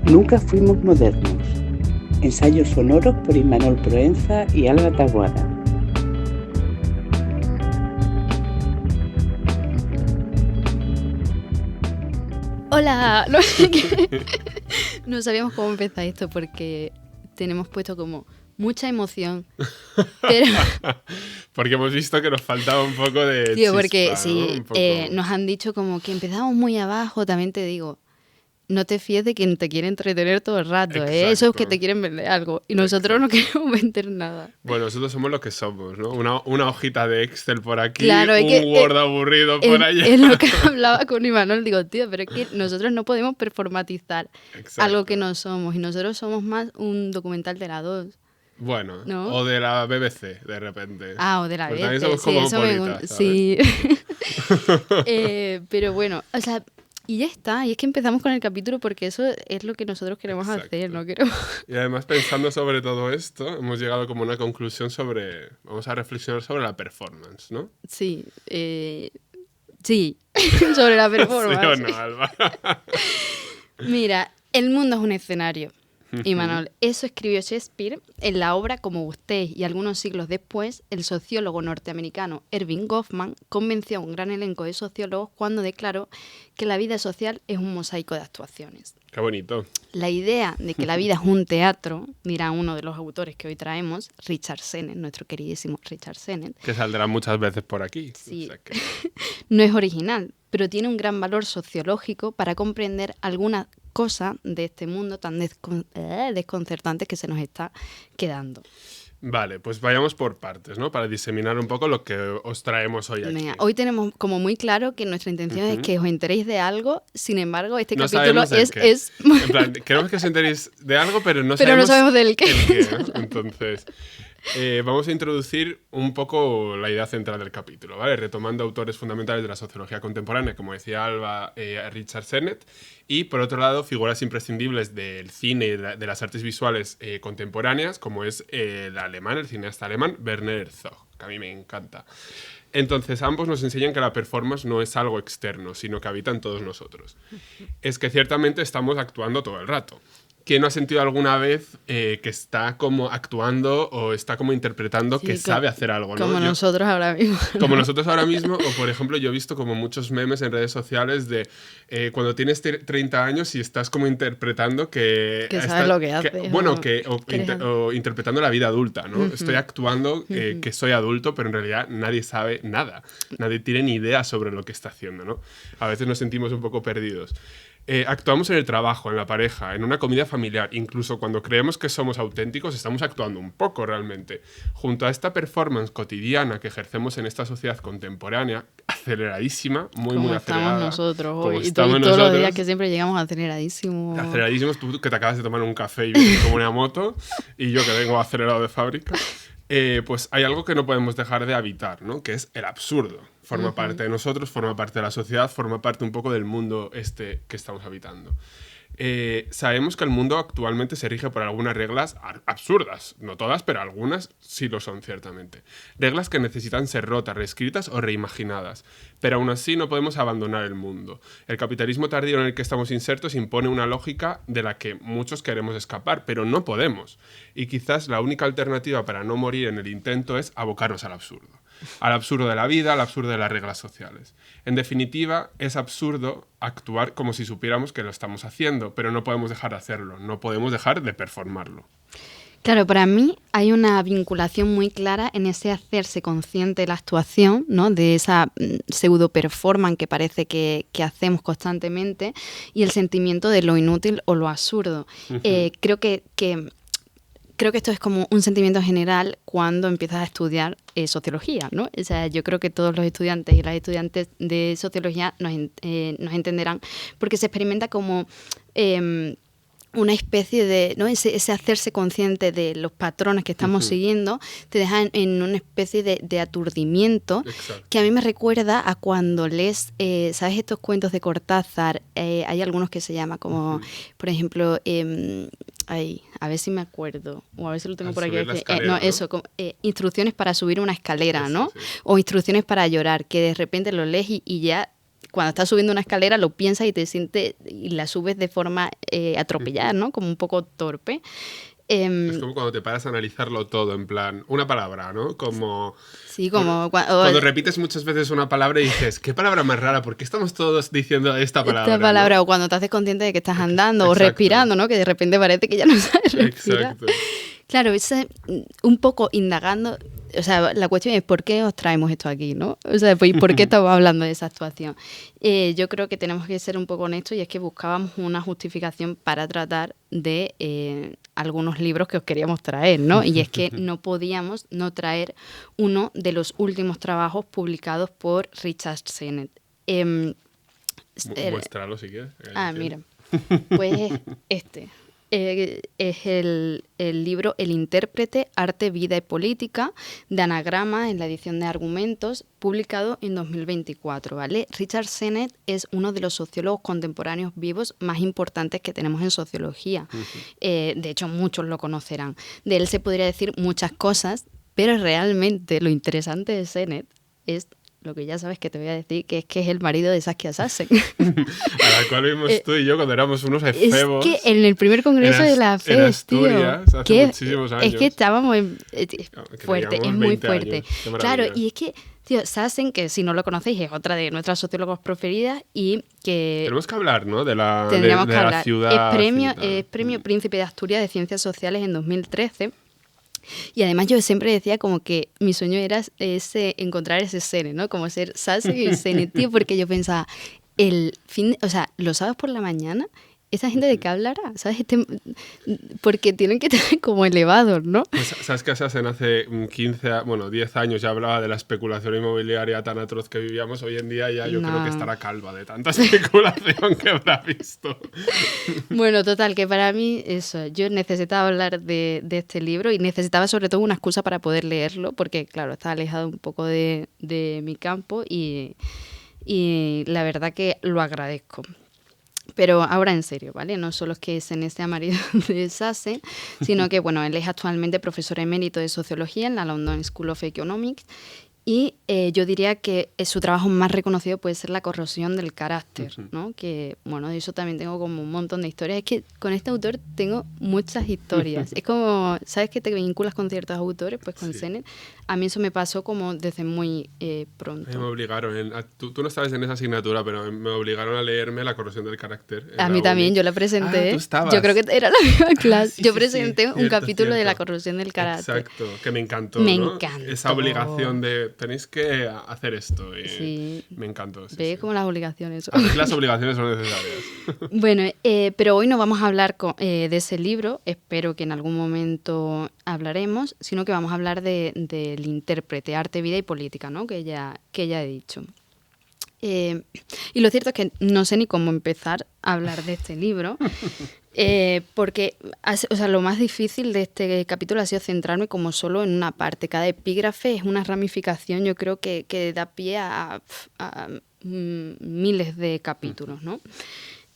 Nunca fuimos modernos. Ensayos sonoros por Imanol Proenza y Alba Taboada. Hola, no sabíamos cómo empezar esto porque tenemos puesto como mucha emoción, pero... Porque hemos visto que nos faltaba un poco de Tío, chispa, porque ¿no? sí, nos han dicho como que empezamos muy abajo, también te digo, no te fíes de quien te quiere entretener todo el rato, ¿eh? Esos que te quieren vender algo y nosotros no queremos vender nada. Bueno, nosotros somos lo que somos, ¿no? Una hojita de Excel por aquí, claro, un Word aburrido por allá. Es lo que hablaba con Imanol, digo, tío, pero es que nosotros no podemos performatizar algo que no somos y nosotros somos más un documental de la 2. Bueno, ¿no? O de la BBC, de repente. O de la BBC. También somos cosmopolitas, sí. Pero bueno, o sea, y ya está. Y es que empezamos con el capítulo porque eso es lo que nosotros queremos hacer, ¿no? Y además, pensando sobre todo esto, hemos llegado como a una conclusión vamos a reflexionar sobre la performance, ¿no? Sí. Sí, sobre la performance. ¿Sí o no, Alba? Mira, el mundo es un escenario. Imanol, eso escribió Shakespeare en la obra Como usted, y algunos siglos después, el sociólogo norteamericano Erving Goffman convenció a un gran elenco de sociólogos cuando declaró que la vida social es un mosaico de actuaciones. Qué bonito. La idea de que la vida es un teatro, dirá uno de los autores que hoy traemos, Richard Sennett, nuestro queridísimo Richard Sennett. Que saldrá muchas veces por aquí. Sí. O sea que... No es original, pero tiene un gran valor sociológico para comprender algunas cosas de este mundo tan desconcertante que se nos está quedando. Vale, pues vayamos por partes, ¿no? Para diseminar un poco lo que os traemos hoy aquí. Hoy tenemos como muy claro que nuestra intención es que os enteréis de algo, sin embargo, este no capítulo es... En plan, queremos que os enteréis de algo, pero no sabemos del qué. ¿no? Entonces, vamos a introducir un poco la idea central del capítulo, ¿vale? Retomando autores fundamentales de la sociología contemporánea, como decía Alba, Richard Sennett, y por otro lado, figuras imprescindibles del cine y de las artes visuales contemporáneas, como es el cineasta alemán Werner Herzog, que a mí me encanta. Entonces, ambos nos enseñan que la performance no es algo externo, sino que habita en todos nosotros. Es que ciertamente estamos actuando todo el rato. ¿Quién no ha sentido alguna vez que está como actuando o está como interpretando que sabe hacer algo, ¿no? Como nosotros ahora mismo. Como nosotros ahora mismo, o por ejemplo, yo he visto como muchos memes en redes sociales de cuando tienes 30 años y estás como interpretando que sabes lo que haces. O interpretando la vida adulta, ¿no? Estoy actuando que soy adulto, pero en realidad nadie sabe nada. Nadie tiene ni idea sobre lo que está haciendo, ¿no? A veces nos sentimos un poco perdidos. Actuamos en el trabajo, en la pareja, en una comida familiar. Incluso cuando creemos que somos auténticos, estamos actuando un poco realmente. Junto a esta performance cotidiana que ejercemos en esta sociedad contemporánea, aceleradísima, muy acelerada. Estamos nosotros hoy. Y todos los días que siempre llegamos aceleradísimos. Aceleradísimos, tú que te acabas de tomar un café y vienes como una moto, y yo que vengo acelerado de fábrica. Pues hay algo que no podemos dejar de habitar, ¿no? Que es el absurdo. Forma parte de nosotros, forma parte de la sociedad, forma parte un poco del mundo que estamos habitando. Sabemos que el mundo actualmente se rige por algunas reglas absurdas, no todas, pero algunas sí lo son ciertamente. Reglas que necesitan ser rotas, reescritas o reimaginadas, pero aún así no podemos abandonar el mundo. El capitalismo tardío en el que estamos insertos impone una lógica de la que muchos queremos escapar, pero no podemos. Y quizás la única alternativa para no morir en el intento es abocarnos al absurdo. Al absurdo de la vida, al absurdo de las reglas sociales. En definitiva, es absurdo actuar como si supiéramos que lo estamos haciendo, pero no podemos dejar de hacerlo, no podemos dejar de performarlo. Claro, para mí hay una vinculación muy clara en ese hacerse consciente de la actuación, ¿no? De esa pseudo-performance que parece que hacemos constantemente, y el sentimiento de lo inútil o lo absurdo. Creo que esto es como un sentimiento general cuando empiezas a estudiar sociología, ¿no? O sea, yo creo que todos los estudiantes y las estudiantes de sociología nos entenderán, porque se experimenta como una especie de, ¿no? ese hacerse consciente de los patrones que estamos siguiendo, te deja en una especie de aturdimiento. Exacto. Que a mí me recuerda a cuando lees, ¿sabes? Estos cuentos de Cortázar, hay algunos que se llaman como, por ejemplo, a ver si me acuerdo, o a ver si lo tengo por aquí. Instrucciones para subir una escalera, ¿no? Sí. O instrucciones para llorar, que de repente lo lees y ya cuando estás subiendo una escalera lo piensas y te sientes y la subes de forma atropellada, ¿no? Como un poco torpe. Es como cuando te paras a analizarlo todo, en plan, una palabra, ¿no? Como... Sí, como... Cuando repites muchas veces una palabra y dices, ¿qué palabra más rara? ¿Por qué estamos todos diciendo esta palabra? Esta palabra, ¿no? O cuando te haces consciente de que estás andando Exacto. o respirando, ¿no? Que de repente parece que ya no sabes respirar. Exacto. Claro, es un poco indagando, o sea, la cuestión es ¿por qué os traemos esto aquí, no? O sea, pues, ¿por qué estamos hablando de esa actuación? Yo creo que tenemos que ser un poco honestos y es que buscábamos una justificación para tratar de algunos libros que os queríamos traer, ¿no? Y es que no podíamos no traer uno de los últimos trabajos publicados por Richard Sennett. Muéstralo si quieres. Mira, pues es el libro El intérprete, arte, vida y política, de Anagrama, en la edición de Argumentos, publicado en 2024, ¿vale? Richard Sennett es uno de los sociólogos contemporáneos vivos más importantes que tenemos en sociología. De hecho, muchos lo conocerán. De él se podría decir muchas cosas, pero realmente lo interesante de Sennett es lo que ya sabes que te voy a decir, que es el marido de Saskia Sassen. A la cual vimos tú y yo cuando éramos unos efebos. Es que en el primer congreso de la FES, tío, hace muchísimos años. Es que estábamos fuerte, es muy fuerte. Años. Claro, y es que, tío, Sassen, que si no lo conocéis, es otra de nuestras sociólogos preferidas y que... Tenemos que hablar, ¿no? De la ciudad. Es premio Príncipe de Asturias de Ciencias Sociales en 2013. Y además yo siempre decía como que mi sueño era encontrar ese Sennett, ¿no? Como ser Sassen y Sennett, tío, porque yo pensaba, o sea, los sábados por la mañana, ¿esa gente de qué hablará? ¿Sabes? Porque tienen que tener como elevados, ¿no? Pues, ¿sabes que Sassen hace 10 años ya hablaba de la especulación inmobiliaria tan atroz que vivíamos? Hoy en día ya yo creo que estará calva de tanta especulación que habrá visto. Bueno, total, que para mí eso, yo necesitaba hablar de este libro y necesitaba sobre todo una excusa para poder leerlo, porque claro, está alejado un poco de mi campo y la verdad que lo agradezco. Pero ahora en serio, ¿vale? No solo es que Sennett sea marido de Sassen, sino que, bueno, él es actualmente profesor emérito de Sociología en la London School of Economics y yo diría que su trabajo más reconocido puede ser La corrosión del carácter, ¿no? Que, bueno, de eso también tengo como un montón de historias. Es que con este autor tengo muchas historias. Es como, ¿sabes que te vinculas con ciertos autores? Pues con Sennett. A mí eso me pasó como desde muy pronto. Me obligaron, tú no estabas en esa asignatura, pero me obligaron a leerme La corrosión del carácter. A mí también, yo la presenté. ¿Tú estabas? Yo creo que era la misma clase. Yo presenté un cierto, capítulo de La corrosión del carácter. Exacto, que me encantó, Me ¿no? encantó. Esa obligación de tenéis que hacer esto. Y me encantó. ¿Ves como las obligaciones? A veces las obligaciones son necesarias. Bueno, pero hoy no vamos a hablar de ese libro, espero que en algún momento hablaremos, sino que vamos a hablar del intérprete, arte, vida y política, ¿no? que ya he dicho. Y lo cierto es que no sé ni cómo empezar a hablar de este libro, porque lo más difícil de este capítulo ha sido centrarme como solo en una parte. Cada epígrafe es una ramificación, yo creo que da pie a miles de capítulos, ¿no?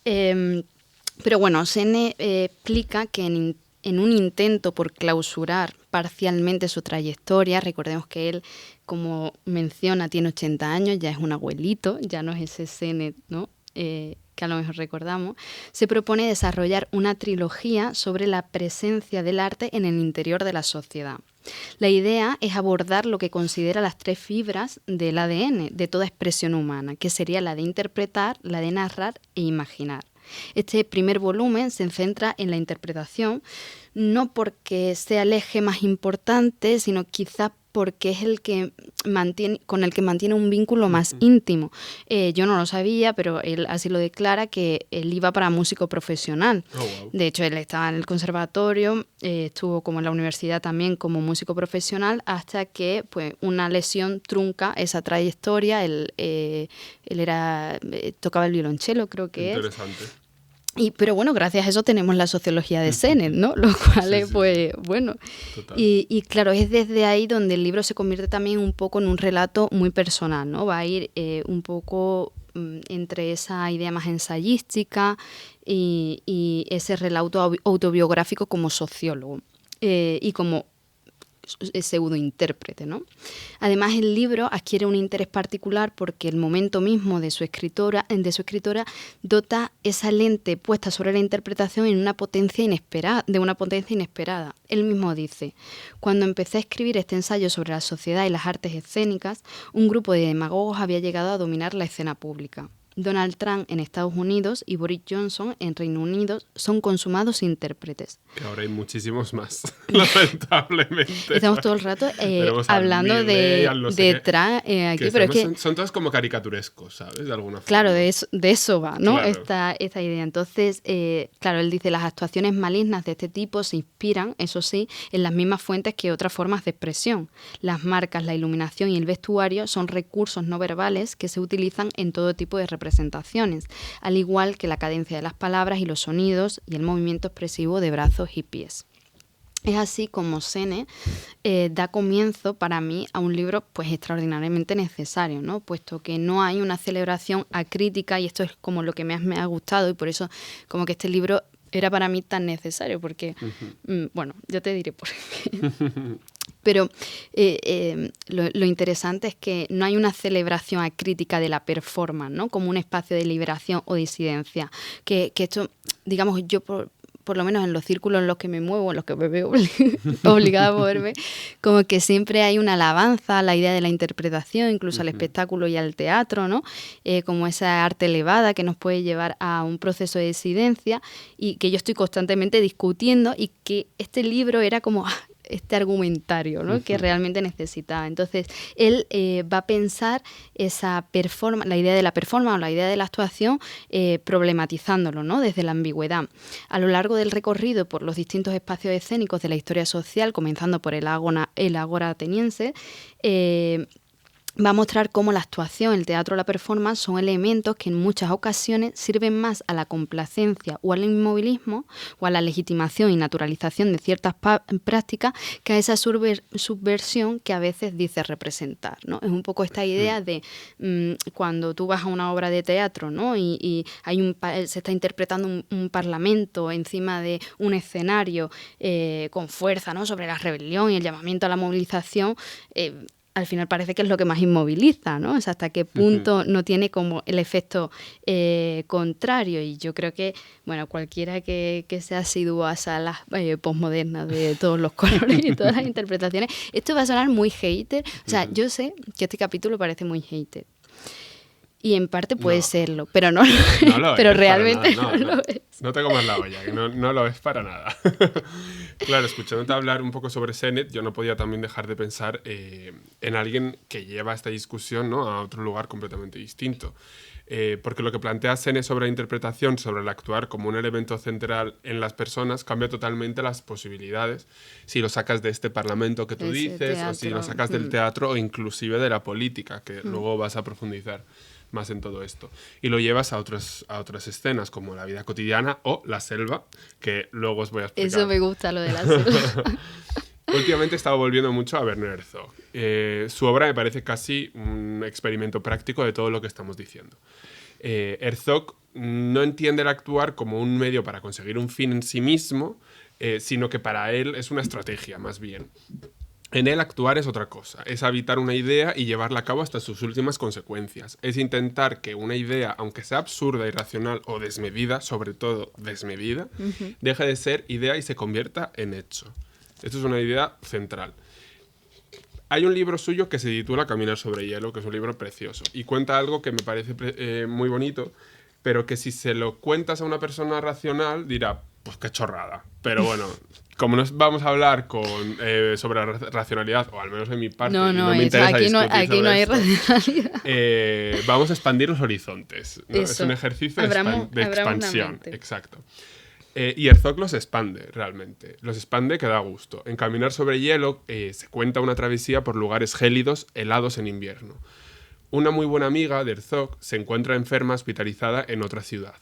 Pero bueno, Sennett explica que en un intento por clausurar parcialmente su trayectoria, recordemos que él, como menciona, tiene 80 años, ya es un abuelito, ya no es ese Sennett, ¿no? Que a lo mejor recordamos, se propone desarrollar una trilogía sobre la presencia del arte en el interior de la sociedad. La idea es abordar lo que considera las 3 fibras del ADN de toda expresión humana, que sería la de interpretar, la de narrar e imaginar. Este primer volumen se centra en la interpretación, no porque sea el eje más importante, sino quizás porque es con el que mantiene un vínculo más íntimo. Yo no lo sabía, pero él así lo declara, que él iba para músico profesional. Oh, wow. De hecho, él estaba en el conservatorio, estuvo como en la universidad también como músico profesional, hasta que pues, una lesión trunca esa trayectoria. Él tocaba el violonchelo, creo que Interesante. pero bueno, gracias a eso tenemos la sociología de Sennett, ¿no? Lo cual es, pues, bueno. Y claro, es desde ahí donde el libro se convierte también un poco en un relato muy personal, ¿no? Va a ir un poco entre esa idea más ensayística y ese relato autobiográfico como sociólogo. Y como pseudointérprete, ¿no? Además, el libro adquiere un interés particular porque el momento mismo de su escritora dota esa lente puesta sobre la interpretación en una potencia inesperada. Él mismo dice: cuando empecé a escribir este ensayo sobre la sociedad y las artes escénicas, un grupo de demagogos había llegado a dominar la escena pública. Donald Trump en Estados Unidos y Boris Johnson en Reino Unido son consumados intérpretes. Que ahora hay muchísimos más, lamentablemente. Estamos todo el rato hablando de Trump aquí, pero es que son todos como caricaturescos, ¿sabes? De alguna forma. Claro, de eso va, ¿no? Claro. Esta idea. Entonces, claro, él dice, las actuaciones malignas de este tipo se inspiran, eso sí, en las mismas fuentes que otras formas de expresión. Las marcas, la iluminación y el vestuario son recursos no verbales que se utilizan en todo tipo de representaciones, al igual que la cadencia de las palabras y los sonidos y el movimiento expresivo de brazos y pies. Es así como Senne da comienzo para mí a un libro pues extraordinariamente necesario, ¿no? Puesto que no hay una celebración acrítica, y esto es como lo que más me ha gustado, y por eso como que este libro era para mí tan necesario, porque, bueno, yo te diré por qué. Pero lo interesante es que no hay una celebración acrítica de la performance, ¿no? Como un espacio de liberación o disidencia. Que esto, digamos, yo por lo menos en los círculos en los que me muevo, en los que me veo obligada a moverme, como que siempre hay una alabanza a la idea de la interpretación, incluso al espectáculo y al teatro, ¿no? Como esa arte elevada que nos puede llevar a un proceso de disidencia, y que yo estoy constantemente discutiendo, y que este libro era como este argumentario, ¿no? Que realmente necesitaba. Entonces, él va a pensar esa performance, la idea de la performance o la idea de la actuación, problematizándolo, ¿no? Desde la ambigüedad. A lo largo del recorrido por los distintos espacios escénicos de la historia social, comenzando por el Ágora ateniense, va a mostrar cómo la actuación, el teatro o la performance son elementos que en muchas ocasiones sirven más a la complacencia o al inmovilismo o a la legitimación y naturalización de ciertas prácticas que a esa subversión que a veces dice representar, ¿no? Es un poco esta idea de cuando tú vas a una obra de teatro, ¿no? y hay se está interpretando un parlamento encima de un escenario con fuerza, ¿no? Sobre la rebelión y el llamamiento a la movilización. Al final parece que es lo que más inmoviliza, ¿no? O sea, hasta qué punto no tiene como el efecto contrario. Y yo creo que, bueno, cualquiera que sea asiduo a salas postmodernas de todos los colores y todas las interpretaciones, esto va a sonar muy hater. O sea, yo sé que este capítulo parece muy hater. Y en parte puede serlo, pero no lo pero realmente no lo es. No te comas la olla, que no lo es para nada. Claro, escuchándote hablar un poco sobre Sennett, yo no podía también dejar de pensar en alguien que lleva esta discusión, ¿no? A otro lugar completamente distinto. Porque lo que plantea Sennett sobre la interpretación, sobre el actuar como un elemento central en las personas, cambia totalmente las posibilidades si lo sacas de este parlamento que tú dices, teatro, o si lo sacas del teatro o inclusive de la política, que luego vas a profundizar más en todo esto. Y lo llevas a otras escenas, como la vida cotidiana o la selva, que luego os voy a explicar. Eso me gusta, lo de la selva. Últimamente he estado volviendo mucho a Werner Herzog. Su obra me parece casi un experimento práctico de todo lo que estamos diciendo. Herzog no entiende el actuar como un medio para conseguir un fin en sí mismo, sino que para él es una estrategia, más bien. En él actuar es otra cosa, es habitar una idea y llevarla a cabo hasta sus últimas consecuencias. Es intentar que una idea, aunque sea absurda, irracional o desmedida, sobre todo desmedida, deje de ser idea y se convierta en hecho. Esto es una idea central. Hay un libro suyo que se titula Caminar sobre hielo, que es un libro precioso, y cuenta algo que me parece muy bonito, pero que si se lo cuentas a una persona racional dirá, pues qué chorrada. Pero bueno, como nos vamos a hablar sobre la racionalidad, o al menos en mi parte, no me interesa aquí no hay racionalidad. Vamos a expandir los horizontes, ¿no? Es un ejercicio de expansión. Exacto. Y Herzog los expande, realmente. Los expande que da gusto. En Caminar sobre hielo se cuenta una travesía por lugares gélidos, helados en invierno. Una muy buena amiga de Herzog se encuentra enferma, hospitalizada en otra ciudad.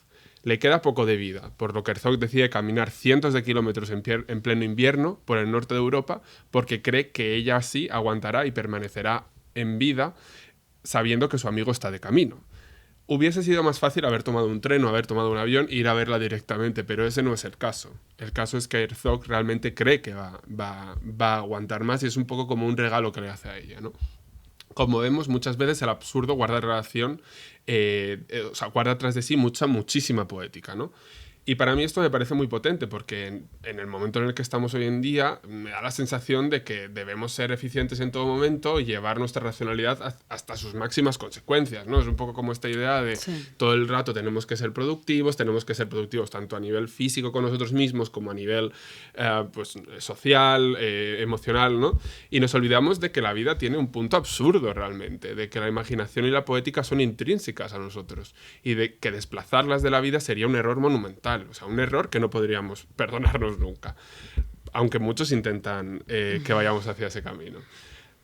Le queda poco de vida, por lo que Herzog decide caminar cientos de kilómetros en pleno invierno por el norte de Europa, porque cree que ella así aguantará y permanecerá en vida, sabiendo que su amigo está de camino. Hubiese sido más fácil haber tomado un tren o haber tomado un avión e ir a verla directamente, pero ese no es el caso. El caso es que Herzog realmente cree que va a aguantar más y es un poco como un regalo que le hace a ella, ¿no? Como vemos, muchas veces el absurdo guarda relación, guarda tras de sí muchísima poética, ¿no? Y para mí esto me parece muy potente porque en el momento en el que estamos hoy en día me da la sensación de que debemos ser eficientes en todo momento y llevar nuestra racionalidad hasta sus máximas consecuencias, ¿no? Es un poco como esta idea de todo el rato tenemos que ser productivos tanto a nivel físico con nosotros mismos como a nivel social, emocional, ¿no? Y nos olvidamos de que la vida tiene un punto absurdo realmente, de que la imaginación y la poética son intrínsecas a nosotros y de que desplazarlas de la vida sería un error monumental. O sea, un error que no podríamos perdonarnos nunca, aunque muchos intentan que vayamos hacia ese camino.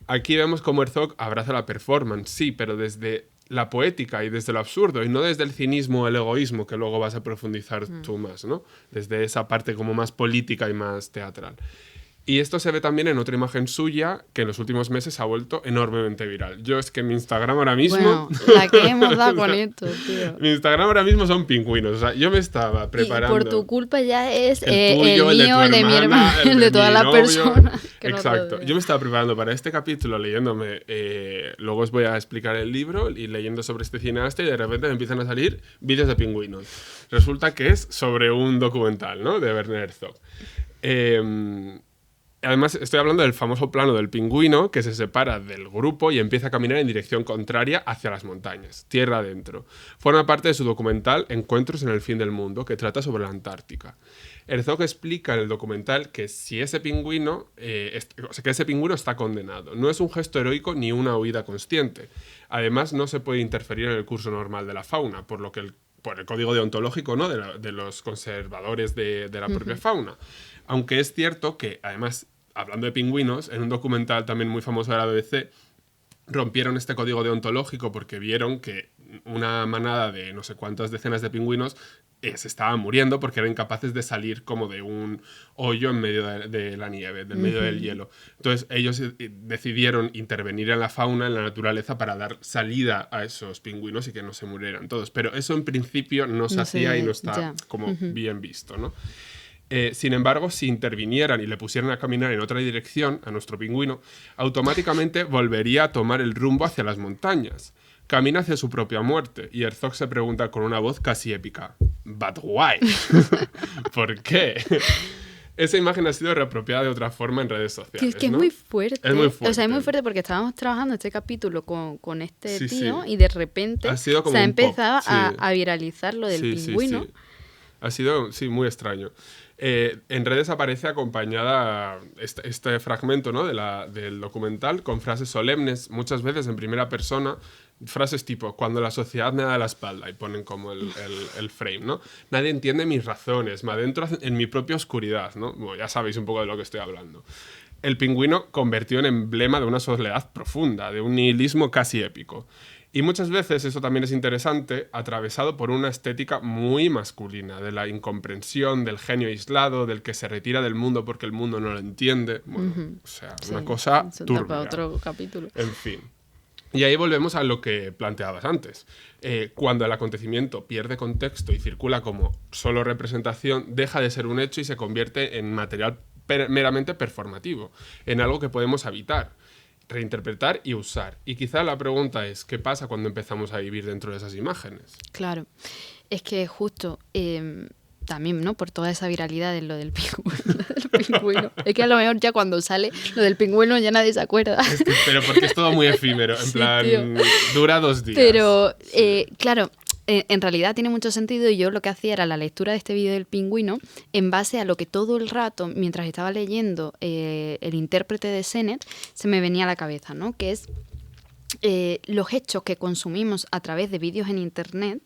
Aquí vemos cómo Herzog abraza la performance, sí, pero desde la poética y desde lo absurdo, y no desde el cinismo o el egoísmo, que luego vas a profundizar tú más, ¿no? Desde esa parte como más política y más teatral. Y esto se ve también en otra imagen suya que en los últimos meses ha vuelto enormemente viral. Yo es que mi Instagram ahora mismo... Bueno, la que hemos dado con esto, tío. Mi Instagram ahora mismo son pingüinos. O sea, yo me estaba preparando... Y por tu culpa ya es el tuyo, el mío, el de mi hermana, el de todas las personas. Exacto. Yo me estaba preparando para este capítulo leyéndome... luego os voy a explicar el libro y leyendo sobre este cineasta y de repente me empiezan a salir vídeos de pingüinos. Resulta que es sobre un documental, ¿no? De Werner Herzog. Además, estoy hablando del famoso plano del pingüino que se separa del grupo y empieza a caminar en dirección contraria hacia las montañas, tierra adentro. Forma parte de su documental Encuentros en el fin del mundo, que trata sobre la Antártica. Herzog explica en el documental que si ese pingüino, que ese pingüino está condenado. No es un gesto heroico ni una huida consciente. Además, no se puede interferir en el curso normal de la fauna, por el código deontológico, ¿no? de los conservadores de la propia fauna. Aunque es cierto que, además, hablando de pingüinos, en un documental también muy famoso de la BBC, rompieron este código deontológico porque vieron que una manada de no sé cuántas decenas de pingüinos se estaban muriendo porque eran incapaces de salir como de un hoyo en medio de la nieve, del medio del hielo. Entonces ellos decidieron intervenir en la fauna, en la naturaleza, para dar salida a esos pingüinos y que no se murieran todos. Pero eso en principio no se hacía y no está como bien visto, ¿no? Sin embargo, si intervinieran y le pusieran a caminar en otra dirección a nuestro pingüino, automáticamente volvería a tomar el rumbo hacia las montañas. Camina hacia su propia muerte y Herzog se pregunta con una voz casi épica: ¿But why? ¿Por qué? Esa imagen ha sido reapropiada de otra forma en redes sociales. Es que ¿no? es muy fuerte. Es muy fuerte. O sea, es muy fuerte porque estábamos trabajando este capítulo con este tío sí. Y de repente se ha empezado sí. a viralizar lo del pingüino. Sí. Ha sido, muy extraño. En redes aparece acompañada este fragmento, ¿no? del documental con frases solemnes, muchas veces en primera persona, frases tipo, cuando la sociedad me da la espalda, y ponen como el frame, ¿no? Nadie entiende mis razones, me adentro en mi propia oscuridad, ¿no? Bueno, ya sabéis un poco de lo que estoy hablando. El pingüino convertido en emblema de una soledad profunda, de un nihilismo casi épico. Y muchas veces, eso también es interesante, atravesado por una estética muy masculina, de la incomprensión, del genio aislado, del que se retira del mundo porque el mundo no lo entiende. Bueno, o sea, una cosa turbia. Para otro capítulo. En fin. Y ahí volvemos a lo que planteabas antes. Cuando el acontecimiento pierde contexto y circula como solo representación, deja de ser un hecho y se convierte en material meramente performativo, en algo que podemos habitar, reinterpretar y usar. Y quizá la pregunta es, ¿qué pasa cuando empezamos a vivir dentro de esas imágenes? Claro, es que justo también, ¿no? Por toda esa viralidad de lo del pingüino. Es que a lo mejor ya cuando sale lo del pingüino ya nadie se acuerda. Pero porque es todo muy efímero, en plan, tío. Dura 2 días. Pero, claro, en realidad tiene mucho sentido y yo lo que hacía era la lectura de este vídeo del pingüino en base a lo que todo el rato, mientras estaba leyendo el intérprete de Sennett, se me venía a la cabeza, ¿no? Que es los hechos que consumimos a través de vídeos en Internet,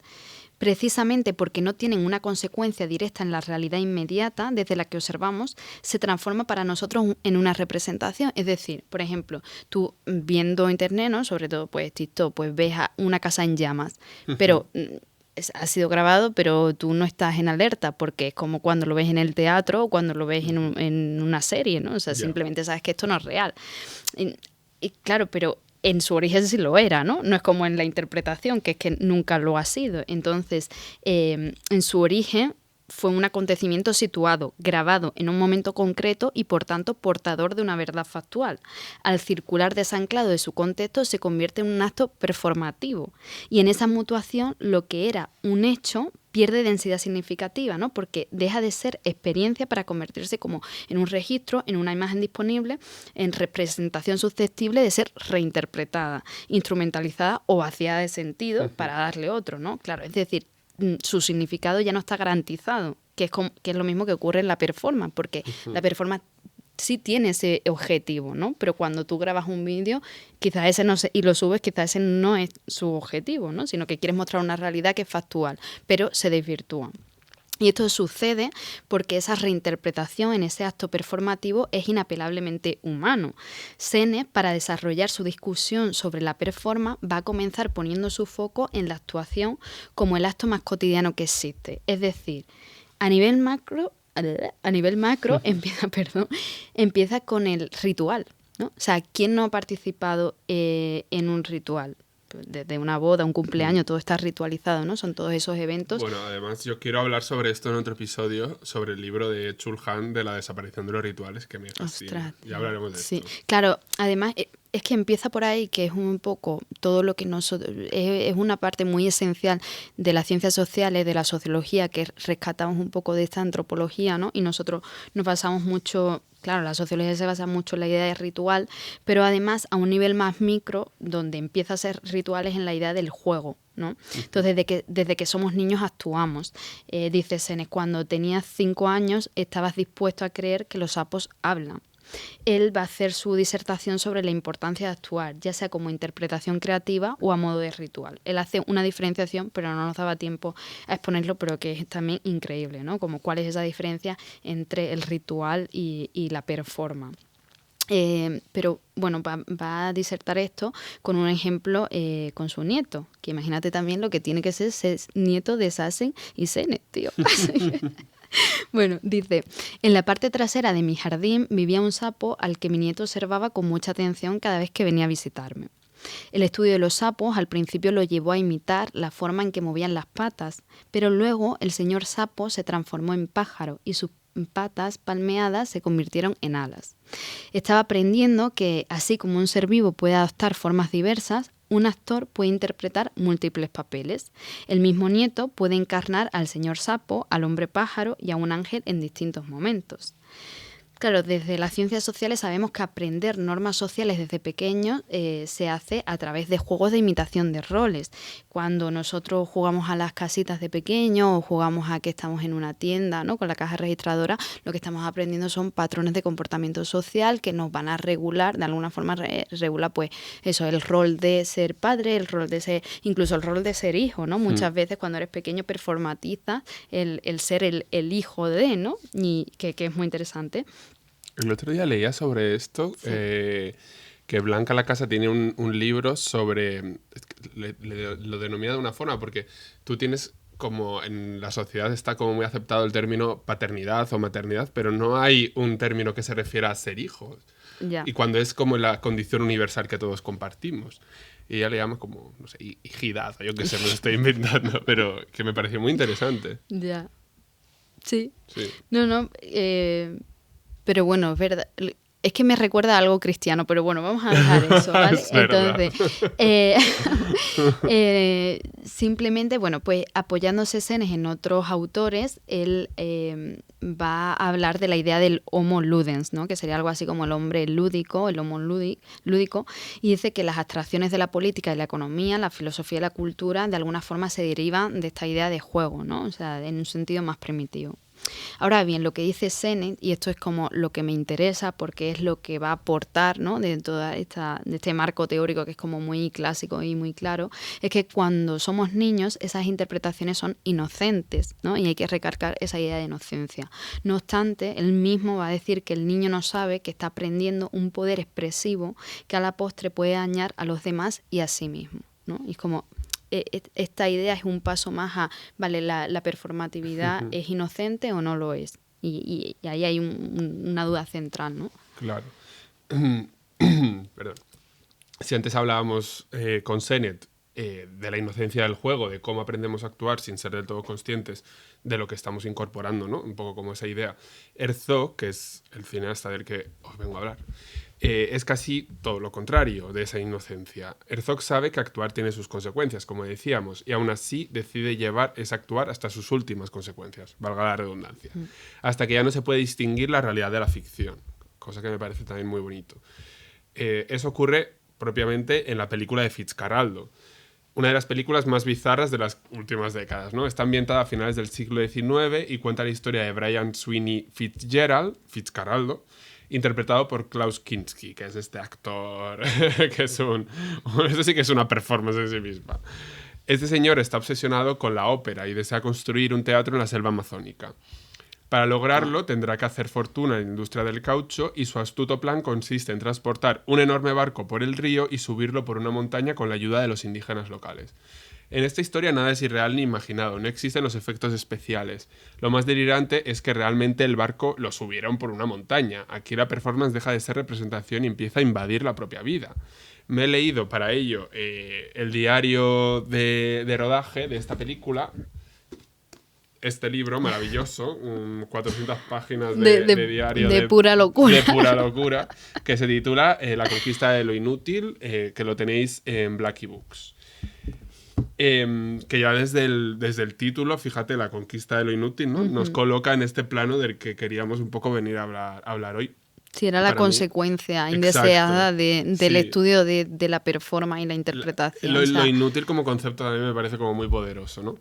precisamente porque no tienen una consecuencia directa en la realidad inmediata desde la que observamos, se transforma para nosotros en una representación. Es decir, por ejemplo, tú viendo Internet, ¿no? Sobre todo pues TikTok, pues ves a una casa en llamas, pero ha sido grabado, pero tú no estás en alerta porque es como cuando lo ves en el teatro o cuando lo ves en una serie, ¿no? O sea, simplemente sabes que esto no es real. Y claro, pero en su origen sí lo era, ¿no? No es como en la interpretación, que es que nunca lo ha sido. Entonces, en su origen fue un acontecimiento situado, grabado en un momento concreto y, por tanto, portador de una verdad factual. Al circular desanclado de su contexto, se convierte en un acto performativo. Y en esa mutuación, lo que era un hecho pierde densidad significativa, ¿no? Porque deja de ser experiencia para convertirse como en un registro, en una imagen disponible, en representación susceptible de ser reinterpretada, instrumentalizada o vaciada de sentido para darle otro, ¿no? Claro, es decir, su significado ya no está garantizado, que es lo mismo que ocurre en la performance, porque la performance sí tiene ese objetivo, ¿no? Pero cuando tú grabas un vídeo, quizás ese no y lo subes, quizás ese no es su objetivo, ¿no? Sino que quieres mostrar una realidad que es factual, pero se desvirtúa. Y esto sucede porque esa reinterpretación en ese acto performativo es inapelablemente humano. Sennett, para desarrollar su discusión sobre la performance, va a comenzar poniendo su foco en la actuación como el acto más cotidiano que existe. Es decir, a nivel macro empieza con el ritual, ¿no? O sea, ¿quién no ha participado en un ritual? Desde una boda, un cumpleaños, todo está ritualizado, ¿no? Son todos esos eventos. Bueno, además yo quiero hablar sobre esto en otro episodio, sobre el libro de Chul Han de la desaparición de los rituales, que me fascina. Ya hablaremos de esto. Claro, además es que empieza por ahí, que es un poco todo lo que nosotros... Es una parte muy esencial de las ciencias sociales, de la sociología, que rescatamos un poco de esta antropología, ¿no? Y nosotros nos basamos mucho... Claro, la sociología se basa mucho en la idea de ritual, pero además a un nivel más micro, donde empieza a ser rituales en la idea del juego, ¿no? Entonces, desde que somos niños actuamos. Dice Sennett, cuando tenías 5 años estabas dispuesto a creer que los sapos hablan. Él va a hacer su disertación sobre la importancia de actuar, ya sea como interpretación creativa o a modo de ritual. Él hace una diferenciación, pero no nos daba tiempo a exponerlo, pero que es también increíble, ¿no? Como cuál es esa diferencia entre el ritual y la performance. Pero bueno, va a disertar esto con un ejemplo con su nieto, que imagínate también lo que tiene que ser nieto de Sassen y Sennett, tío. Bueno, dice, en la parte trasera de mi jardín vivía un sapo al que mi nieto observaba con mucha atención cada vez que venía a visitarme. El estudio de los sapos al principio lo llevó a imitar la forma en que movían las patas, pero luego el señor sapo se transformó en pájaro y sus patas palmeadas se convirtieron en alas. Estaba aprendiendo que, así como un ser vivo puede adoptar formas diversas, un actor puede interpretar múltiples papeles. El mismo nieto puede encarnar al señor sapo, al hombre pájaro y a un ángel en distintos momentos. Claro, desde las ciencias sociales sabemos que aprender normas sociales desde pequeños se hace a través de juegos de imitación de roles. Cuando nosotros jugamos a las casitas de pequeños o jugamos a que estamos en una tienda, ¿no? Con la caja registradora, lo que estamos aprendiendo son patrones de comportamiento social que nos van a regular, de alguna forma regula pues eso, el rol de ser padre, el rol de ser, incluso el rol de ser hijo, ¿no? Muchas veces cuando eres pequeño performatizas el ser el hijo de, ¿no? Y que es muy interesante. El otro día leía sobre esto, sí. Que Blanca Lacasa tiene un libro sobre, lo denomina de una forma, porque tú tienes como en la sociedad está como muy aceptado el término paternidad o maternidad, pero no hay un término que se refiera a ser hijos. Ya. Y cuando es como la condición universal que todos compartimos. Y ella le llama como, no sé, hijidad, yo qué sé, me lo estoy inventando, pero que me pareció muy interesante. Ya. Sí. No, pero bueno, es verdad. Es que me recuerda a algo cristiano, pero bueno, vamos a dejar eso, ¿vale? Entonces, simplemente, bueno, pues apoyándose Sennett en otros autores, él va a hablar de la idea del homo ludens, ¿no? Que sería algo así como el hombre lúdico, el homo lúdico, y dice que las abstracciones de la política y la economía, la filosofía y la cultura, de alguna forma se derivan de esta idea de juego, ¿no? O sea, en un sentido más primitivo. Ahora bien, lo que dice Sennett, y esto es como lo que me interesa porque es lo que va a aportar, ¿no? de este marco teórico que es como muy clásico y muy claro, es que cuando somos niños esas interpretaciones son inocentes, ¿no? Y hay que recargar esa idea de inocencia. No obstante, él mismo va a decir que el niño no sabe que está aprendiendo un poder expresivo que a la postre puede dañar a los demás y a sí mismo, ¿no? Y es como... esta idea es un paso más a, vale, la performatividad ¿es inocente o no lo es? Y ahí hay una duda central, ¿no? Claro. Perdón. Si antes hablábamos con Sennett de la inocencia del juego, de cómo aprendemos a actuar sin ser del todo conscientes de lo que estamos incorporando, ¿no? Un poco como esa idea. Herzog, que es el cineasta del que os vengo a hablar, es casi todo lo contrario de esa inocencia. Herzog sabe que actuar tiene sus consecuencias, como decíamos, y aún así decide llevar ese actuar hasta sus últimas consecuencias, valga la redundancia, hasta que ya no se puede distinguir la realidad de la ficción, cosa que me parece también muy bonito. Eso ocurre propiamente en la película de Fitzcarraldo, una de las películas más bizarras de las últimas décadas, ¿no? Está ambientada a finales del siglo XIX y cuenta la historia de Brian Sweeney Fitzcarraldo, interpretado por Klaus Kinski, que es este actor que es eso sí que es una performance en sí misma. Este señor está obsesionado con la ópera y desea construir un teatro en la selva amazónica. Para lograrlo tendrá que hacer fortuna en la industria del caucho y su astuto plan consiste en transportar un enorme barco por el río y subirlo por una montaña con la ayuda de los indígenas locales. En esta historia nada es irreal ni imaginado, no existen los efectos especiales. Lo más delirante es que realmente el barco lo subieron por una montaña. Aquí la performance deja de ser representación y empieza a invadir la propia vida. Me he leído para ello el diario de rodaje de esta película. Este libro maravilloso, 400 páginas de diario de pura locura. De pura locura, que se titula La conquista de lo inútil, que lo tenéis en Blackie Books. Que ya desde el título, fíjate, La conquista de lo inútil, ¿no? Nos coloca en este plano del que queríamos un poco venir a hablar hoy. Sí, era la consecuencia indeseada del estudio de la performance y la interpretación. Lo inútil como concepto también me parece como muy poderoso, ¿no?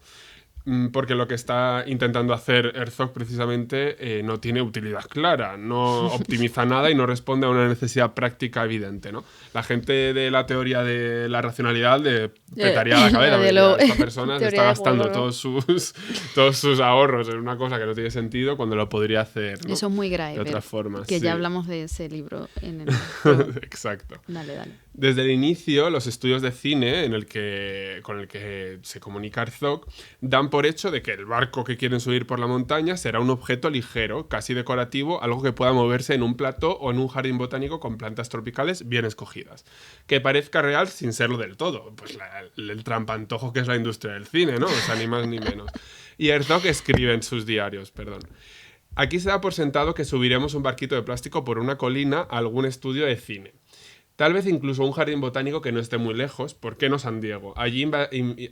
Porque lo que está intentando hacer Herzog precisamente no tiene utilidad clara, no optimiza nada y no responde a una necesidad práctica evidente, ¿no? La gente de la teoría de la racionalidad le petaría la cabeza. Esta persona se está gastando todos sus ahorros en una cosa que no tiene sentido cuando lo podría hacer, ¿no? Eso es muy grave. De otras formas. Que ya hablamos de ese libro en el... Exacto. Dale. Desde el inicio, los estudios de cine con el que se comunica Herzog dan por hecho de que el barco que quieren subir por la montaña será un objeto ligero, casi decorativo, algo que pueda moverse en un plató o en un jardín botánico con plantas tropicales bien escogidas. Que parezca real sin serlo del todo. Pues el trampantojo que es la industria del cine, ¿no? O sea, ni más ni menos. Y Herzog escribe en sus diarios, Aquí se da por sentado que subiremos un barquito de plástico por una colina a algún estudio de cine. Tal vez incluso un jardín botánico que no esté muy lejos, ¿por qué no San Diego? Allí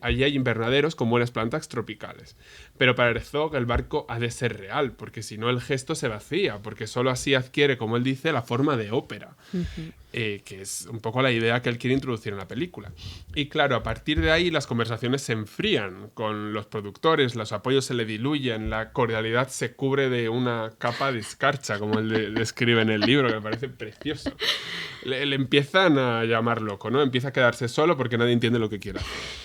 hay invernaderos con buenas plantas tropicales. Pero para Herzog el barco ha de ser real, porque si no el gesto se vacía, porque solo así adquiere, como él dice, la forma de ópera, que es un poco la idea que él quiere introducir en la película. Y claro, a partir de ahí las conversaciones se enfrían con los productores, los apoyos se le diluyen, la cordialidad se cubre de una capa de escarcha, como él describe en el libro, que me parece precioso. Le empiezan a llamar loco, ¿no? Empieza a quedarse solo porque nadie entiende lo que quiere hacer.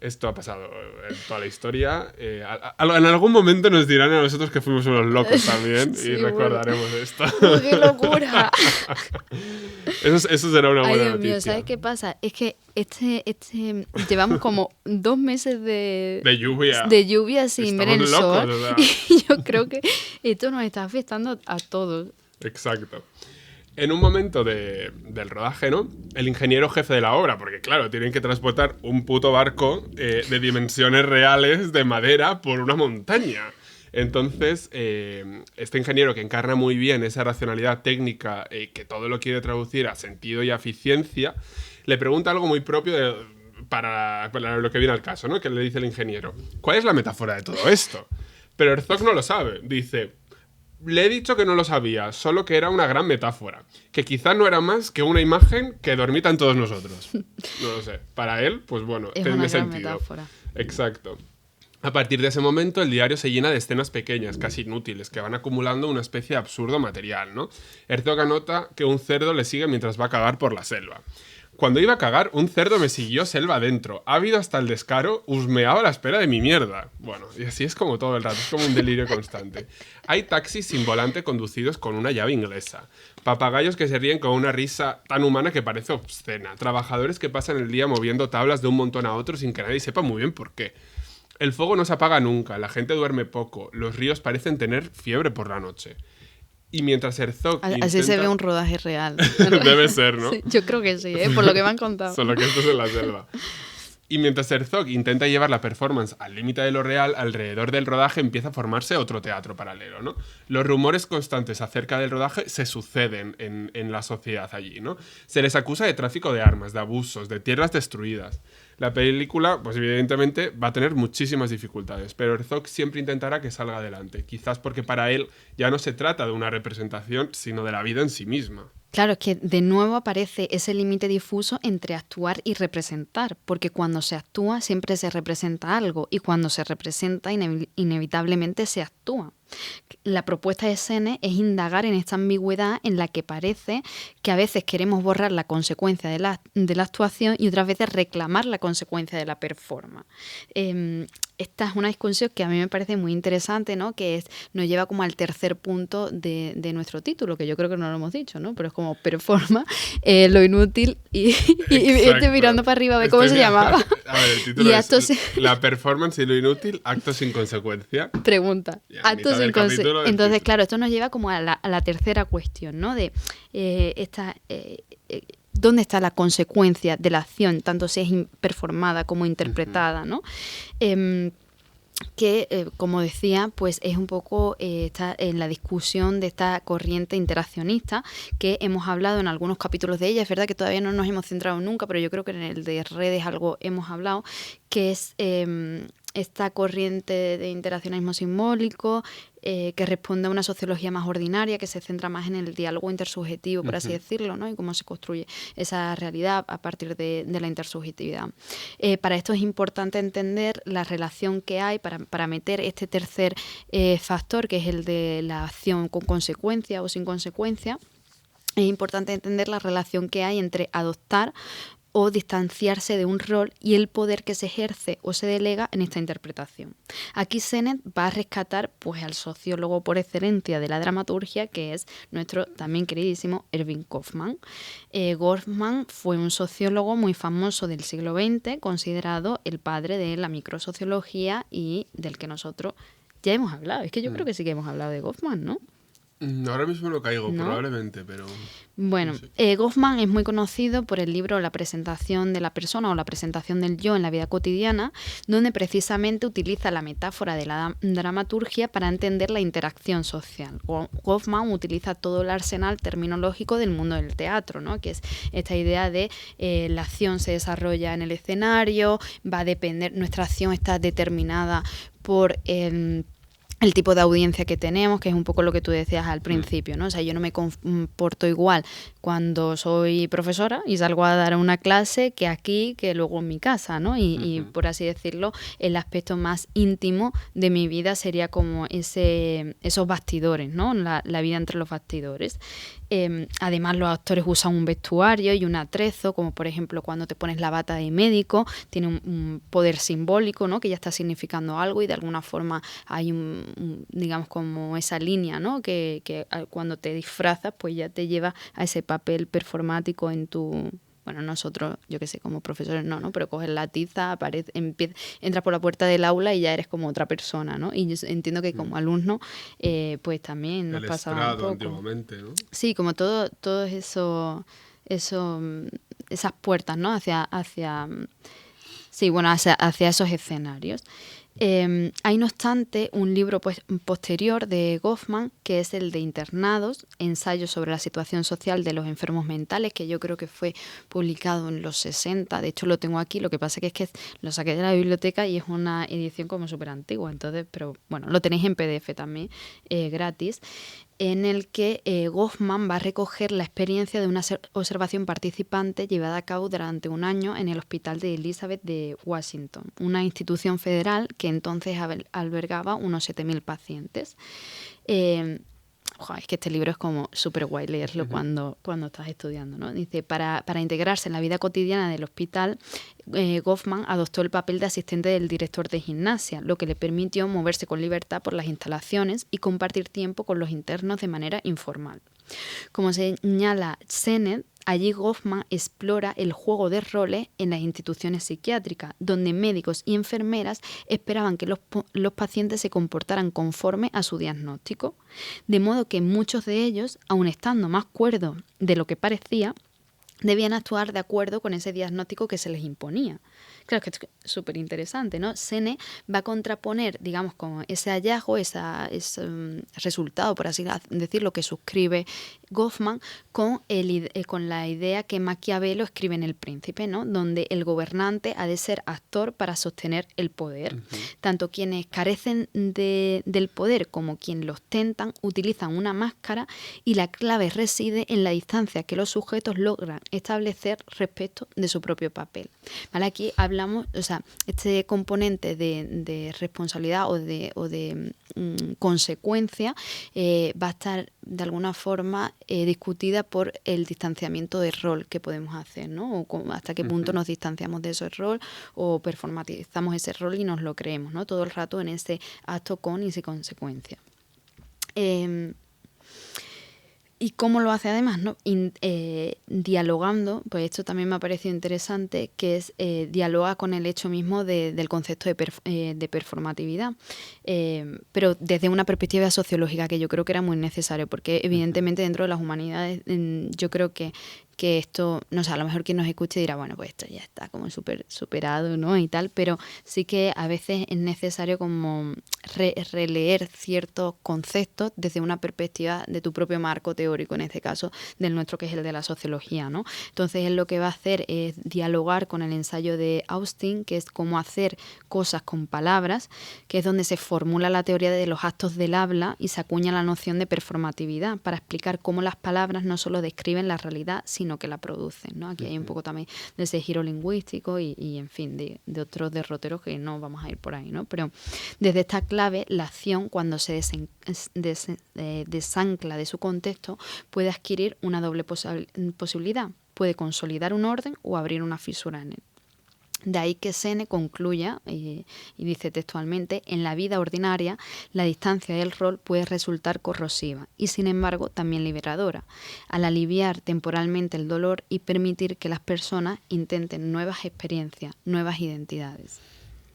Esto ha pasado en toda la historia. En algún momento nos dirán a nosotros que fuimos unos locos también y recordaremos esto. ¡Qué locura! Eso será una buena Dios noticia. Mío, ¿sabes qué pasa? Es que llevamos como 2 meses de lluvia sin ver el sol. O sea. Y yo creo que esto nos está afectando a todos. Exacto. En un momento del rodaje, ¿no? El ingeniero jefe de la obra, porque claro, tienen que transportar un puto barco de dimensiones reales de madera por una montaña. Entonces, este ingeniero que encarna muy bien esa racionalidad técnica, que todo lo quiere traducir a sentido y a eficiencia, le pregunta algo muy propio para lo que viene al caso, ¿no? Que le dice el ingeniero: ¿cuál es la metáfora de todo esto? Pero Herzog no lo sabe. Dice: le he dicho que no lo sabía, solo que era una gran metáfora, que quizá no era más que una imagen que dormita en todos nosotros. No lo sé. Para él, pues bueno, es tiene una gran sentido. Metáfora. Exacto. A partir de ese momento, el diario se llena de escenas pequeñas, casi inútiles, que van acumulando una especie de absurdo material, ¿no? Herzog anota que un cerdo le sigue mientras va a cagar por la selva. Cuando iba a cagar, un cerdo me siguió selva adentro. Ávido hasta el descaro, husmeaba a la espera de mi mierda. Bueno, y así es como todo el rato, es como un delirio constante. Hay taxis sin volante conducidos con una llave inglesa. Papagayos que se ríen con una risa tan humana que parece obscena. Trabajadores que pasan el día moviendo tablas de un montón a otro sin que nadie sepa muy bien por qué. El fuego no se apaga nunca, la gente duerme poco, los ríos parecen tener fiebre por la noche. Y mientras Herzog Así se ve un rodaje real. Debe ser, ¿no? Sí, yo creo que sí, por lo que me han contado. Solo que esto es en la selva. Y mientras Herzog intenta llevar la performance al límite de lo real, alrededor del rodaje empieza a formarse otro teatro paralelo, ¿no? Los rumores constantes acerca del rodaje se suceden en la sociedad allí, ¿no? Se les acusa de tráfico de armas, de abusos, de tierras destruidas. La película, pues evidentemente, va a tener muchísimas dificultades, pero Herzog siempre intentará que salga adelante, quizás porque para él ya no se trata de una representación, sino de la vida en sí misma. Claro, es que de nuevo aparece ese límite difuso entre actuar y representar, porque cuando se actúa siempre se representa algo y cuando se representa inevitablemente se actúa. La propuesta de Sennett es indagar en esta ambigüedad en la que parece que a veces queremos borrar la consecuencia de la actuación y otras veces reclamar la consecuencia de la performance. Esta es una discusión que a mí me parece muy interesante, ¿no? Que nos lleva como al tercer punto de nuestro título, que yo creo que no lo hemos dicho, ¿no? Pero es como performance, lo inútil y estoy mirando para arriba a ver cómo se llamaba. A ver, el título es La performance y lo inútil, actos sin consecuencia. Pregunta, actos sin consecuencia. Entonces, claro, esto nos lleva como a la tercera cuestión, ¿no? De ¿dónde está la consecuencia de la acción, tanto si es performada como interpretada, ¿no? Que, como decía, pues es un poco está en la discusión de esta corriente interaccionista que hemos hablado en algunos capítulos de ella. Es verdad que todavía no nos hemos centrado nunca, pero yo creo que en el de redes algo hemos hablado, que es esta corriente de interaccionismo simbólico que responde a una sociología más ordinaria, que se centra más en el diálogo intersubjetivo, por así decirlo, ¿no? Y cómo se construye esa realidad a partir de la intersubjetividad. Para esto es importante entender la relación que hay para meter este tercer factor, que es el de la acción con consecuencia o sin consecuencia. Es importante entender la relación que hay entre adoptar o distanciarse de un rol y el poder que se ejerce o se delega en esta interpretación. Aquí Sennett va a rescatar pues, al sociólogo por excelencia de la dramaturgia, que es nuestro también queridísimo Erving Goffman. Goffman fue un sociólogo muy famoso del siglo XX, considerado el padre de la microsociología y del que nosotros ya hemos hablado. Es que yo creo que sí que hemos hablado de Goffman, ¿no? Ahora mismo no caigo, ¿no? Probablemente, pero... Bueno, no sé. Goffman es muy conocido por el libro La presentación de la persona o la presentación del yo en la vida cotidiana, donde precisamente utiliza la metáfora de la dramaturgia para entender la interacción social. Goffman utiliza todo el arsenal terminológico del mundo del teatro, ¿no? Que es esta idea de la acción se desarrolla en el escenario, va a depender, nuestra acción está determinada por el tipo de audiencia que tenemos, que es un poco lo que tú decías al principio, ¿no? O sea, yo no me comporto igual cuando soy profesora y salgo a dar una clase que aquí, que luego en mi casa, ¿no? Y por así decirlo, el aspecto más íntimo de mi vida sería como esos bastidores, ¿no? La vida entre los bastidores. Además, los actores usan un vestuario y un atrezo, como por ejemplo cuando te pones la bata de médico, tiene un poder simbólico, ¿no? Que ya está significando algo y de alguna forma hay digamos como esa línea, ¿no? Que cuando te disfrazas pues ya te lleva a ese papel performático en tu... Bueno, nosotros, yo qué sé, como profesores no, pero coges la tiza, entras por la puerta del aula y ya eres como otra persona, ¿no? Y yo entiendo que como alumno, pues también nos pasaba un poco. Antiguamente, ¿no? Sí, como todo eso, esas puertas, ¿no? Hacia esos escenarios. Hay no obstante un libro posterior de Goffman, que es el de Internados, ensayos sobre la situación social de los enfermos mentales, que yo creo que fue publicado en los 60, de hecho lo tengo aquí, lo que pasa es que lo saqué de la biblioteca y es una edición como súper antigua, entonces, pero bueno, lo tenéis en PDF también, gratis, en el que Goffman va a recoger la experiencia de una observación participante llevada a cabo durante un año en el Hospital de Elizabeth de Washington, una institución federal que entonces albergaba unos 7.000 pacientes. Es que este libro es como súper guay leerlo cuando estás estudiando, ¿no? Dice, para integrarse en la vida cotidiana del hospital, Goffman adoptó el papel de asistente del director de gimnasia, lo que le permitió moverse con libertad por las instalaciones y compartir tiempo con los internos de manera informal. Como señala Sennett, Allí Goffman explora el juego de roles en las instituciones psiquiátricas, donde médicos y enfermeras esperaban que los pacientes se comportaran conforme a su diagnóstico, de modo que muchos de ellos, aun estando más cuerdos de lo que parecía, debían actuar de acuerdo con ese diagnóstico que se les imponía. Claro, que es súper interesante, ¿no? Senne va a contraponer, digamos, como ese hallazgo, ese resultado, por así decirlo, que suscribe Goffman con la idea que Maquiavelo escribe en El Príncipe, ¿no? Donde el gobernante ha de ser actor para sostener el poder. Uh-huh. Tanto quienes carecen del poder como quienes lo ostentan utilizan una máscara, y la clave reside en la distancia que los sujetos logran establecer respecto de su propio papel. ¿Vale? Aquí hablamos, o sea, este componente de responsabilidad o de consecuencia va a estar de alguna forma discutida por el distanciamiento de rol que podemos hacer, ¿no? O hasta qué punto nos distanciamos de ese rol o performatizamos ese rol y nos lo creemos, ¿no? Todo el rato en ese acto con y sin consecuencia. ¿Y cómo lo hace además? ¿No? Dialogando, pues esto también me ha parecido interesante, que es dialoga con el hecho mismo del concepto de performatividad, pero desde una perspectiva sociológica, que yo creo que era muy necesario, porque evidentemente dentro de las humanidades yo creo que esto, no sé, a lo mejor quien nos escuche dirá, bueno, pues esto ya está como súper superado, ¿no? Y tal, pero sí que a veces es necesario como releer ciertos conceptos desde una perspectiva de tu propio marco teórico, en este caso del nuestro, que es el de la sociología, ¿no? Entonces él lo que va a hacer es dialogar con el ensayo de Austin, que es cómo hacer cosas con palabras, que es donde se formula la teoría de los actos del habla y se acuña la noción de performatividad para explicar cómo las palabras no solo describen la realidad, sino que la producen, ¿no? Aquí hay un poco también de ese giro lingüístico y en fin, de otros derroteros que no vamos a ir por ahí, ¿no? Pero desde esta clave, la acción, cuando se desancla de su contexto, puede adquirir una doble posibilidad. Puede consolidar un orden o abrir una fisura en él. De ahí que Senne concluya, y dice textualmente, en la vida ordinaria la distancia del rol puede resultar corrosiva y sin embargo también liberadora, al aliviar temporalmente el dolor y permitir que las personas intenten nuevas experiencias, nuevas identidades.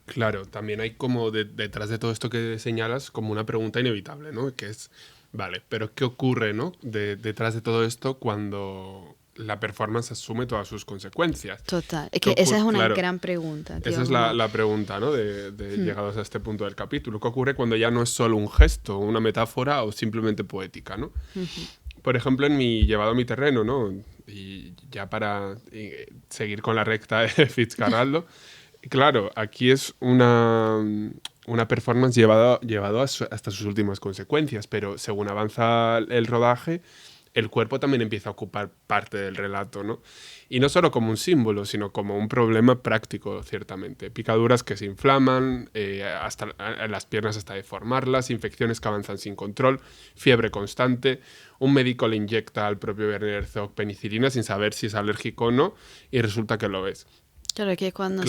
Claro, también hay como detrás de todo esto que señalas como una pregunta inevitable, ¿no? Que es, vale, pero ¿qué ocurre, ¿no? detrás de todo esto cuando la performance asume todas sus consecuencias? Total, es que esa es una gran pregunta. Esa es la pregunta, ¿no? Llegados a este punto del capítulo. ¿Qué ocurre cuando ya no es solo un gesto, una metáfora o simplemente poética, ¿no? Por ejemplo, en mi Llevado a mi terreno, ¿no? Y ya para seguir con la recta de Fitzcarraldo, claro, aquí es una performance llevado hasta sus últimas consecuencias, pero según avanza el rodaje, el cuerpo también empieza a ocupar parte del relato, ¿no? Y no solo como un símbolo, sino como un problema práctico, ciertamente. Picaduras que se inflaman, hasta las piernas hasta deformarlas, infecciones que avanzan sin control, fiebre constante. Un médico le inyecta al propio Werner Herzog penicilina sin saber si es alérgico o no, y resulta que lo es. Claro, que es cuando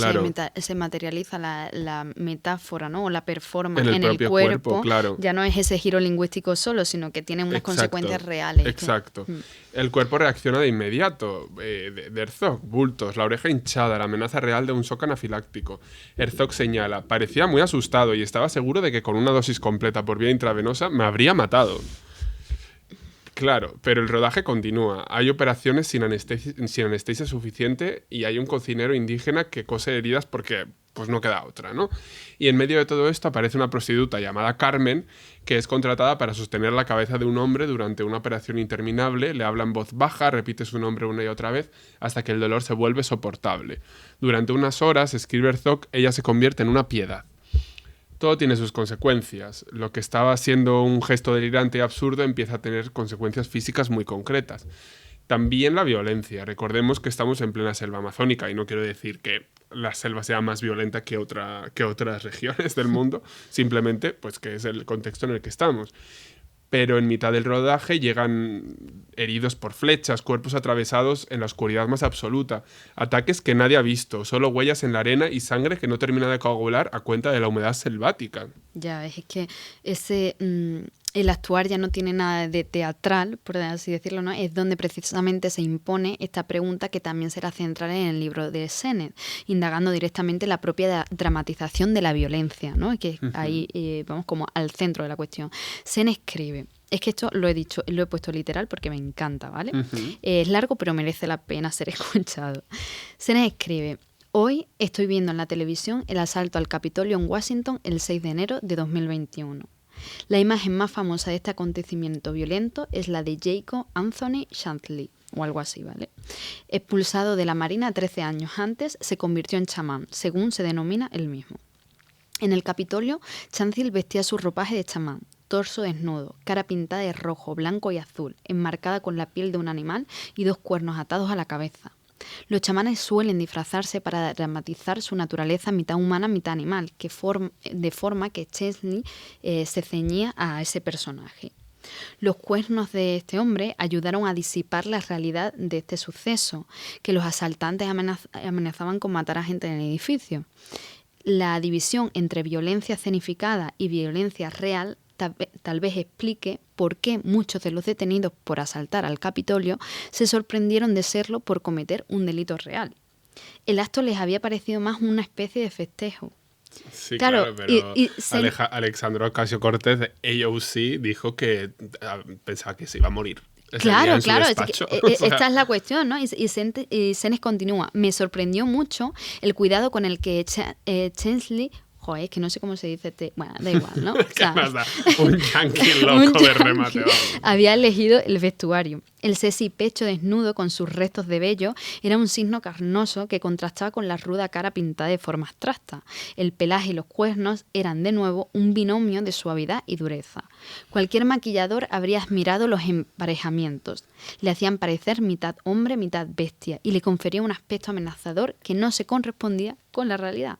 se materializa la metáfora, ¿no? O la performance en el cuerpo, claro. Ya no es ese giro lingüístico solo, sino que tiene unas consecuencias reales. Exacto. El cuerpo reacciona de inmediato. De Herzog, bultos, la oreja hinchada, la amenaza real de un shock anafiláctico. Herzog señala, parecía muy asustado y estaba seguro de que con una dosis completa por vía intravenosa me habría matado. Claro, pero el rodaje continúa. Hay operaciones sin anestesia suficiente y hay un cocinero indígena que cose heridas porque pues no queda otra, ¿no? Y en medio de todo esto aparece una prostituta llamada Carmen que es contratada para sostener la cabeza de un hombre durante una operación interminable, le habla en voz baja, repite su nombre una y otra vez hasta que el dolor se vuelve soportable. Durante unas horas, escribe Herzog, ella se convierte en una piedad. Todo tiene sus consecuencias. Lo que estaba siendo un gesto delirante y absurdo empieza a tener consecuencias físicas muy concretas. También la violencia. Recordemos que estamos en plena selva amazónica y no quiero decir que la selva sea más violenta que otras regiones del mundo, simplemente pues que es el contexto en el que estamos. Pero en mitad del rodaje llegan heridos por flechas, cuerpos atravesados en la oscuridad más absoluta, ataques que nadie ha visto, solo huellas en la arena y sangre que no termina de coagular a cuenta de la humedad selvática. Ya ves, es que el actuar ya no tiene nada de teatral, por así decirlo, ¿no? Es donde precisamente se impone esta pregunta que también será central en el libro de Sennett, indagando directamente la propia dramatización de la violencia, ¿no? Que ahí vamos como al centro de la cuestión. Sennett escribe... Es que esto lo he dicho, lo he puesto literal porque me encanta, ¿vale? Es largo, pero merece la pena ser escuchado. Sennett escribe: hoy estoy viendo en la televisión el asalto al Capitolio en Washington el 6 de enero de 2021. La imagen más famosa de este acontecimiento violento es la de Jacob Anthony Chantley, o algo así, ¿vale? Expulsado de la Marina 13 años antes, se convirtió en chamán, según se denomina él mismo. En el Capitolio, Chantley vestía su ropaje de chamán, torso desnudo, cara pintada de rojo, blanco y azul, enmarcada con la piel de un animal y 2 cuernos atados a la cabeza. Los chamanes suelen disfrazarse para dramatizar su naturaleza mitad humana, mitad animal, de forma que Chantley se ceñía a ese personaje. Los cuernos de este hombre ayudaron a disipar la realidad de este suceso, que los asaltantes amenazaban con matar a gente en el edificio. La división entre violencia escenificada y violencia real tal vez explique por qué muchos de los detenidos por asaltar al Capitolio se sorprendieron de serlo por cometer un delito real. El acto les había parecido más una especie de festejo. Sí, claro, pero Alexandra Ocasio-Cortez de AOC dijo que pensaba que se iba a morir. Claro, esta es la cuestión, ¿no? Y Sennett continúa: me sorprendió mucho el cuidado con el que Chantley... Joder, es que no sé cómo se dice. Bueno, da igual, ¿no? O sea, ¿qué más da? Un yankee loco de remate. Había elegido el vestuario. El sexy pecho desnudo con sus restos de vello era un signo carnoso que contrastaba con la ruda cara pintada de forma abstracta. El pelaje y los cuernos eran de nuevo un binomio de suavidad y dureza. Cualquier maquillador habría admirado los emparejamientos. Le hacían parecer mitad hombre, mitad bestia, y le confería un aspecto amenazador que no se correspondía con la realidad.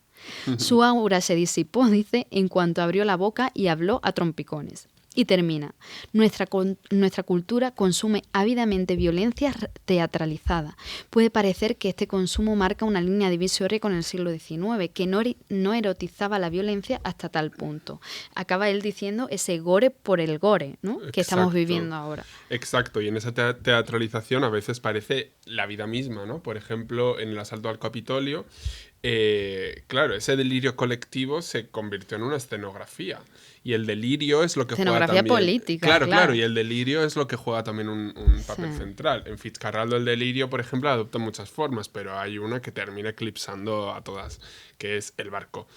Su aura se disipó, dice, en cuanto abrió la boca y habló a trompicones. Y termina: nuestra cultura consume ávidamente violencia teatralizada. Puede parecer que este consumo marca una línea divisoria con el siglo XIX, que no erotizaba la violencia hasta tal punto. Acaba él diciendo ese gore por el gore, ¿no? Que estamos viviendo ahora. Exacto, y en esa teatralización a veces parece la vida misma, ¿no? Por ejemplo, en el asalto al Capitolio, claro, ese delirio colectivo se convirtió en una escenografía. Y el delirio es lo que juega también... Escenografía política, claro, y el delirio es lo que juega también un papel central. En Fitzcarraldo el delirio, por ejemplo, adopta muchas formas, pero hay una que termina eclipsando a todas, que es el barco.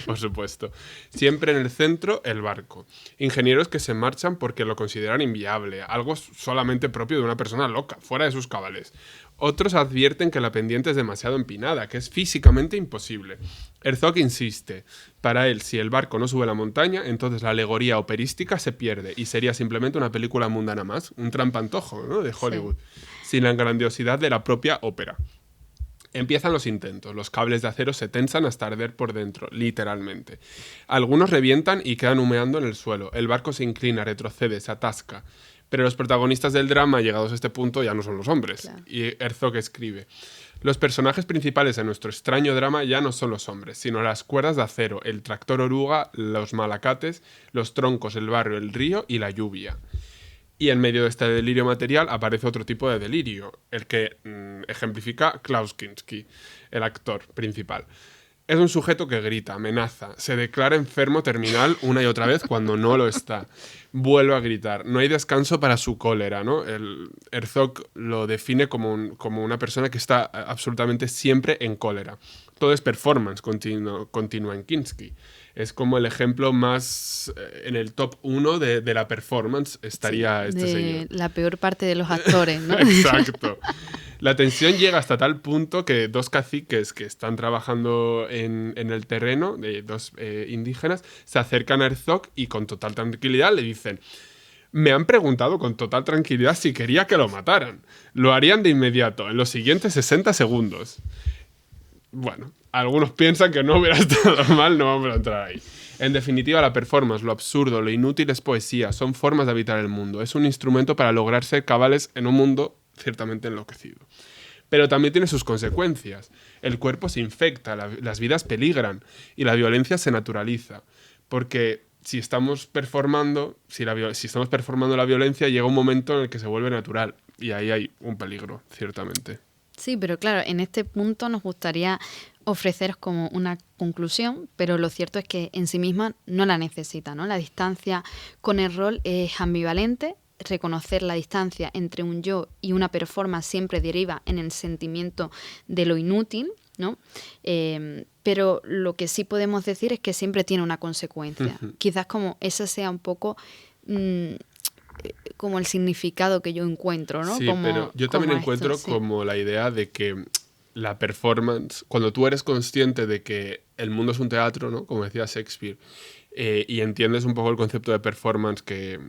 Por supuesto. Siempre en el centro, el barco. Ingenieros que se marchan porque lo consideran inviable, algo solamente propio de una persona loca, fuera de sus cabales. Otros advierten que la pendiente es demasiado empinada, que es físicamente imposible. Herzog insiste. Para él, si el barco no sube la montaña, entonces la alegoría operística se pierde y sería simplemente una película mundana más, un trampantojo, ¿no?, de Hollywood, sin la grandiosidad de la propia ópera. Empiezan los intentos, los cables de acero se tensan hasta arder por dentro, literalmente. Algunos revientan y quedan humeando en el suelo, el barco se inclina, retrocede, se atasca. Pero los protagonistas del drama, llegados a este punto, ya no son los hombres. Claro. Y Herzog escribe: los personajes principales de nuestro extraño drama ya no son los hombres, sino las cuerdas de acero, el tractor oruga, los malacates, los troncos, el barrio, el río y la lluvia. Y en medio de este delirio material aparece otro tipo de delirio, el que ejemplifica Klaus Kinski, el actor principal. Es un sujeto que grita, amenaza, se declara enfermo terminal una y otra vez cuando no lo está. Vuelve a gritar. No hay descanso para su cólera, ¿no? Herzog lo define como una persona que está absolutamente siempre en cólera. Todo es performance continua en Kinski. Es como el ejemplo más... en el top 1 de la performance estaría señor. La peor parte de los actores, ¿no? Exacto. La tensión llega hasta tal punto que 2 caciques que están trabajando en el terreno, de 2 indígenas, se acercan a Herzog y con total tranquilidad le dicen: me han preguntado con total tranquilidad si quería que lo mataran. Lo harían de inmediato, en los siguientes 60 segundos. Bueno, algunos piensan que no hubiera estado mal, no vamos a entrar ahí. En definitiva, la performance, lo absurdo, lo inútil es poesía, son formas de habitar el mundo. Es un instrumento para lograr ser cabales en un mundo ciertamente enloquecido. Pero también tiene sus consecuencias. El cuerpo se infecta, las vidas peligran y la violencia se naturaliza. Porque si estamos performando, si estamos performando la violencia, llega un momento en el que se vuelve natural. Y ahí hay un peligro, ciertamente. Sí, pero claro, en este punto nos gustaría ofreceros como una conclusión, pero lo cierto es que en sí misma no la necesita, ¿no? La distancia con el rol es ambivalente. Reconocer la distancia entre un yo y una performance siempre deriva en el sentimiento de lo inútil, ¿no? Pero lo que sí podemos decir es que siempre tiene una consecuencia. Quizás como esa sea un poco como el significado que yo encuentro, ¿no? Sí, como, pero yo también encuentro esto, sí. como la idea de que la performance, cuando tú eres consciente de que el mundo es un teatro, ¿no? Como decía Shakespeare, y entiendes un poco el concepto de performance que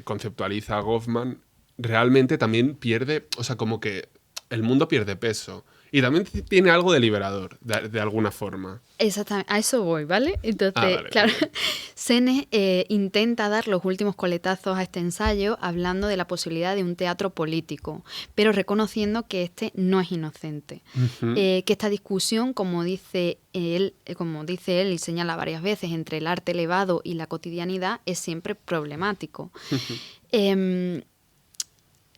conceptualiza Goffman, realmente también pierde, o sea, como que el mundo pierde peso. Y también tiene algo de liberador, de alguna forma. Exactamente, a eso voy, ¿vale? Entonces, vale, claro, vale. Senne intenta dar los últimos coletazos a este ensayo hablando de la posibilidad de un teatro político, pero reconociendo que este no es inocente. Que esta discusión, como dice él y señala varias veces, entre el arte elevado y la cotidianidad, es siempre problemático.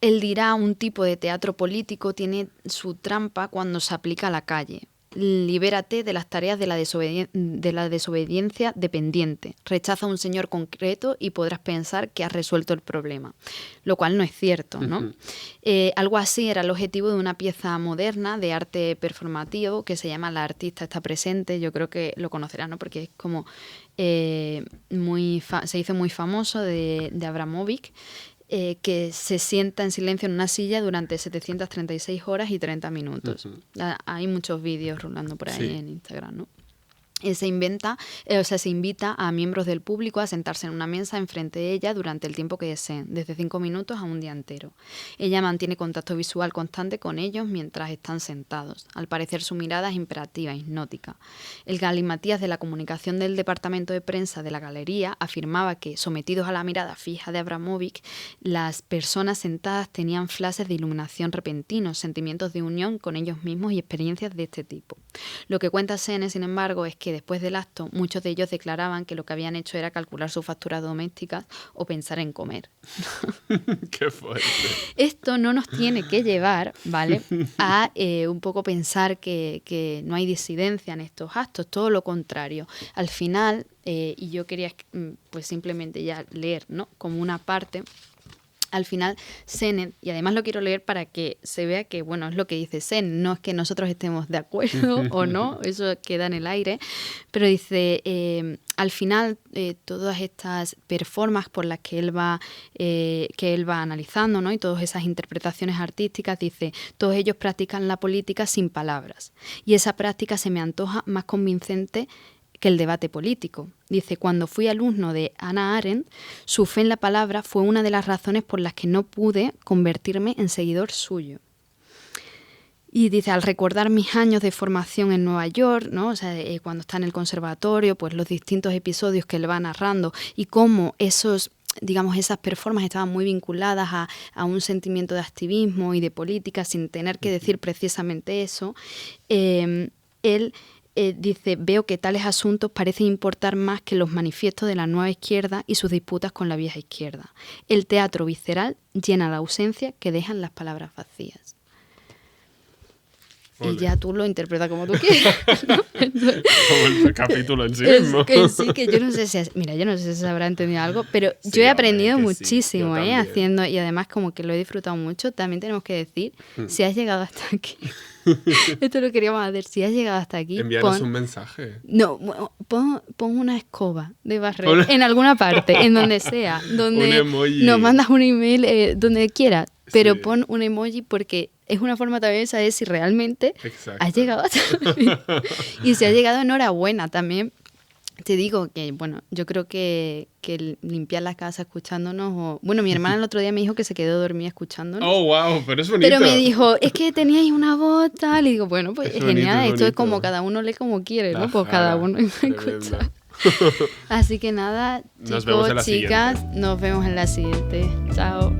Él dirá un tipo de teatro político tiene su trampa cuando se aplica a la calle. Libérate de las tareas de la desobediencia dependiente. Rechaza a un señor concreto y podrás pensar que has resuelto el problema. Lo cual no es cierto, ¿no? Algo así era el objetivo de una pieza moderna de arte performativo que se llama La artista está presente. Yo creo que lo conocerás, ¿no? Porque es como se hizo muy famoso de Abramovich. Que se sienta en silencio en una silla durante 736 horas y 30 minutos. Hay muchos vídeos rulando por ahí en Instagram, ¿no? Se invita a miembros del público a sentarse en una mesa enfrente de ella durante el tiempo que deseen, desde 5 minutos a un día entero. Ella mantiene contacto visual constante con ellos mientras están sentados. Al parecer su mirada es imperativa, hipnótica. El galimatías de la comunicación del departamento de prensa de la galería afirmaba que, sometidos a la mirada fija de Abramovich, las personas sentadas tenían flashes de iluminación repentinos, sentimientos de unión con ellos mismos y experiencias de este tipo. Lo que cuenta Senne, sin embargo, es que después del acto, muchos de ellos declaraban que lo que habían hecho era calcular sus facturas domésticas o pensar en comer. ¡Qué fuerte! Esto no nos tiene que llevar, ¿vale?, a un poco pensar que no hay disidencia en estos actos, todo lo contrario. Al final, y yo quería pues simplemente ya leer, ¿no?, como una parte. Al final, Senne, y además lo quiero leer para que se vea que, bueno, es lo que dice Senne, no es que nosotros estemos de acuerdo o no, eso queda en el aire, pero dice, al final, todas estas performances por las que él va analizando, ¿no?, y todas esas interpretaciones artísticas, dice, todos ellos practican la política sin palabras, y esa práctica se me antoja más convincente que el debate político. Dice, cuando fui alumno de Hannah Arendt, su fe en la palabra fue una de las razones por las que no pude convertirme en seguidor suyo. Y dice, al recordar mis años de formación en Nueva York, ¿no?, o sea, cuando está en el conservatorio, pues los distintos episodios que él va narrando y cómo esas performances estaban muy vinculadas a un sentimiento de activismo y de política sin tener que decir precisamente eso, él dice, veo que tales asuntos parecen importar más que los manifiestos de la nueva izquierda y sus disputas con la vieja izquierda. El teatro visceral llena la ausencia que dejan las palabras vacías. Ole. Y ya tú lo interpretas como tú quieras, ¿no? Como el capítulo en sí mismo. Es que sí, que yo no sé si se habrá entendido algo, pero Sí, yo he aprendido hombre, que muchísimo, sí, yo también. haciendo, y además como que lo he disfrutado mucho. También tenemos que decir, si has llegado hasta aquí, esto lo queríamos hacer, si has llegado hasta aquí, Envíanos un mensaje. No, pon una escoba de barrer en alguna parte, en donde sea, donde Un emoji. nos mandas un email, donde quieras, pero Sí. pon un emoji porque es una forma también de saber si realmente Exacto. has llegado hasta aquí. Y si has llegado, enhorabuena también. Te digo que, bueno, yo creo que limpiar la casa escuchándonos, mi hermana el otro día me dijo que se quedó dormida escuchándonos. Oh, wow, pero es bonito. Pero me dijo, es que teníais una voz tal. Y digo, bueno, pues Es es bonito, genial. es Esto es bonito. como cada uno lee como quiere, ¿no? La Pues cada jara, uno escucha. tremendo. Así que nada, Nos vemos en la chicos, chicas, nos vemos en la siguiente. Chao.